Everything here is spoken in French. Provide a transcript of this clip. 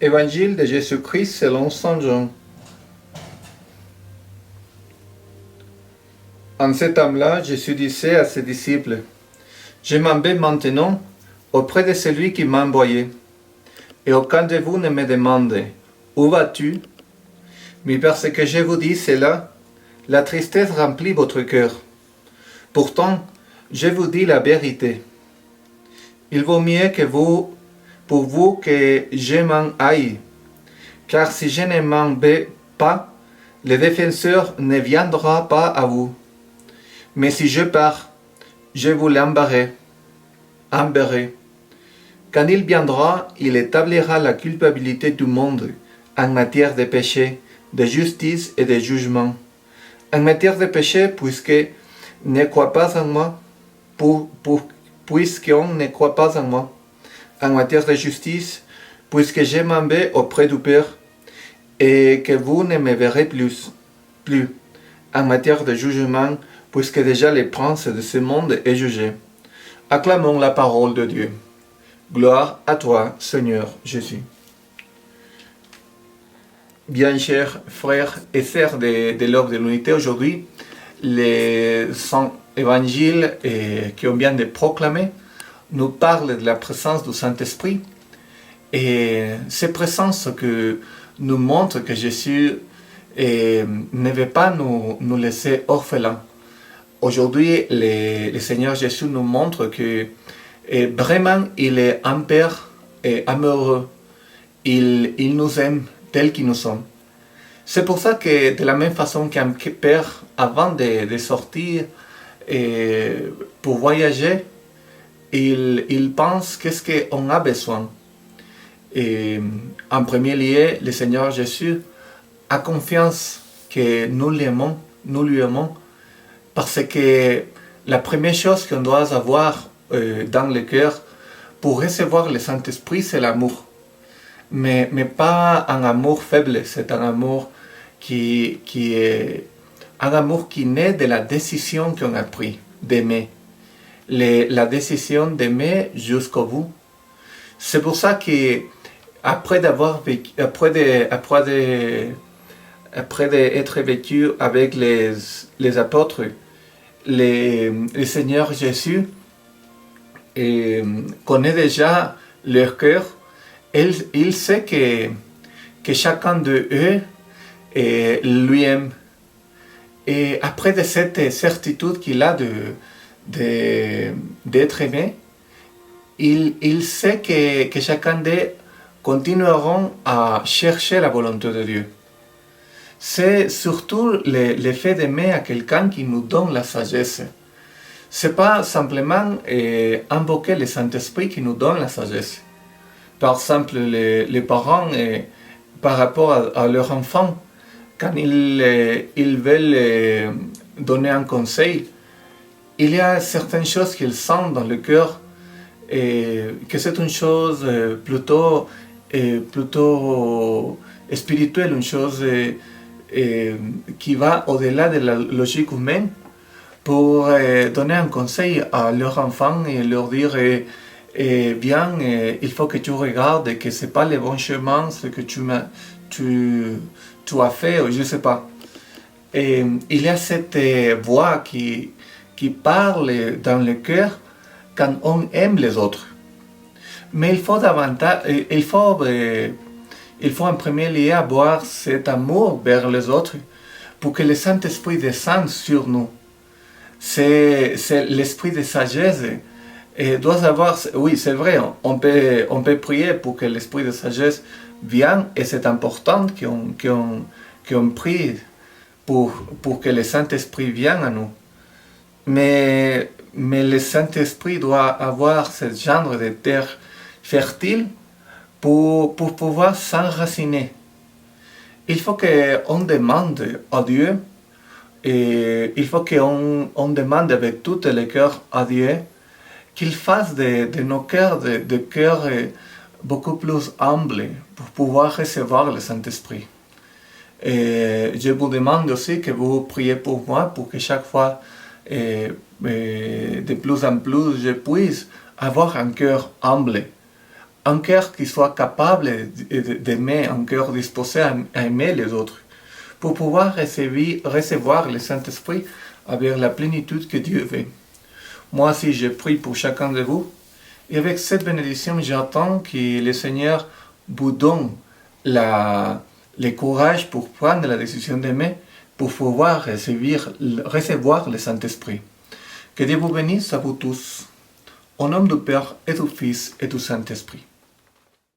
Évangile de Jésus-Christ selon Saint Jean. En cet temps-là, Jésus disait à ses disciples, « Je m'en vais maintenant auprès de celui qui m'a envoyé. Et aucun de vous ne me demande, où vas-tu? Mais parce que je vous dis cela, la tristesse remplit votre cœur. Pourtant, je vous dis la vérité. Il vaut mieux pour vous que je m'en aille, car si je ne m'en vais pas, le défenseur ne viendra pas à vous. Mais si je pars, je vous l'enverrai. Quand il viendra, il établira la culpabilité du monde en matière de péché, de justice et de jugement. En matière de péché, puisqu'on ne croit pas en moi, puisqu'on ne croit pas en moi. En matière de justice, puisque je m'en vais auprès du Père et que vous ne me verrez plus. En matière de jugement, puisque déjà le prince de ce monde est jugé. Acclamons la parole de Dieu. Gloire à toi, Seigneur Jésus. Bien chers frères et sœurs de l'œuvre de l'unité, aujourd'hui, les saints évangiles qu'on vient de proclamer nous parlent de la présence du Saint-Esprit. Et cette présence que nous montre que Jésus ne veut pas nous laisser orphelins. Aujourd'hui, le Seigneur Jésus nous montre que vraiment il est un Père amoureux. Il nous aime tel qu'ils nous sommes. C'est pour ça que de la même façon qu'un père, avant de sortir pour voyager, il pense qu'est-ce qu'on a besoin. Et en premier lieu, le Seigneur Jésus a confiance que nous l'aimons, nous lui aimons, parce que la première chose qu'on doit avoir dans le cœur pour recevoir le Saint-Esprit, c'est l'amour. Mais pas un amour faible, c'est un amour qui est un amour qui naît de la décision qu'on a prise d'aimer. La décision d'aimer jusqu'au bout. C'est pour ça que après d'être vécu avec les apôtres, le Seigneur Jésus connaît déjà leur cœur. Il sait que chacun d'eux lui aime. Et après de cette certitude qu'il a d'être aimé, il sait que chacun d'eux continueront à chercher la volonté de Dieu. C'est surtout le fait d'aimer à quelqu'un qui nous donne la sagesse. C'est pas simplement invoquer le Saint-Esprit qui nous donne la sagesse. Par exemple, les parents, par rapport à leur enfant, quand ils veulent donner un conseil, il y a certaines choses qu'ils sentent dans le cœur que c'est une chose plutôt spirituelle, une chose qui va au-delà de la logique humaine, pour donner un conseil à leur enfant et leur dire bien, il faut que tu regardes que c'est pas le bon chemin ce que tu as fait, ou je sais pas. Et il y a cette voix qui parle dans le cœur quand on aime les autres. Mais il faut en premier lieu avoir cet amour vers les autres pour que le Saint-Esprit descende sur nous. C'est l'esprit de sagesse. Et doit avoir, oui, c'est vrai, on peut prier pour que l'esprit de sagesse vienne, et c'est important qu'on prie pour que le Saint-Esprit vienne à nous. Mais le Saint-Esprit doit avoir ce genre de terre fertile pour pouvoir s'enraciner. Il faut qu'on demande à Dieu, et il faut qu'on demande avec tout le cœur à Dieu qu'il fasse de nos cœurs de cœurs beaucoup plus humbles pour pouvoir recevoir le Saint-Esprit. Et je vous demande aussi que vous priez pour moi, pour que chaque fois, de plus en plus, je puisse avoir un cœur humble, un cœur qui soit capable d'aimer, un cœur disposé à aimer les autres, pour pouvoir recevoir le Saint-Esprit avec la plénitude que Dieu veut. Moi aussi, je prie pour chacun de vous, et avec cette bénédiction, j'attends que le Seigneur vous donne le courage pour prendre la décision d'aimer, pour pouvoir recevoir le Saint-Esprit. Que Dieu vous bénisse à vous tous. Au nom du Père et du Fils et du Saint-Esprit.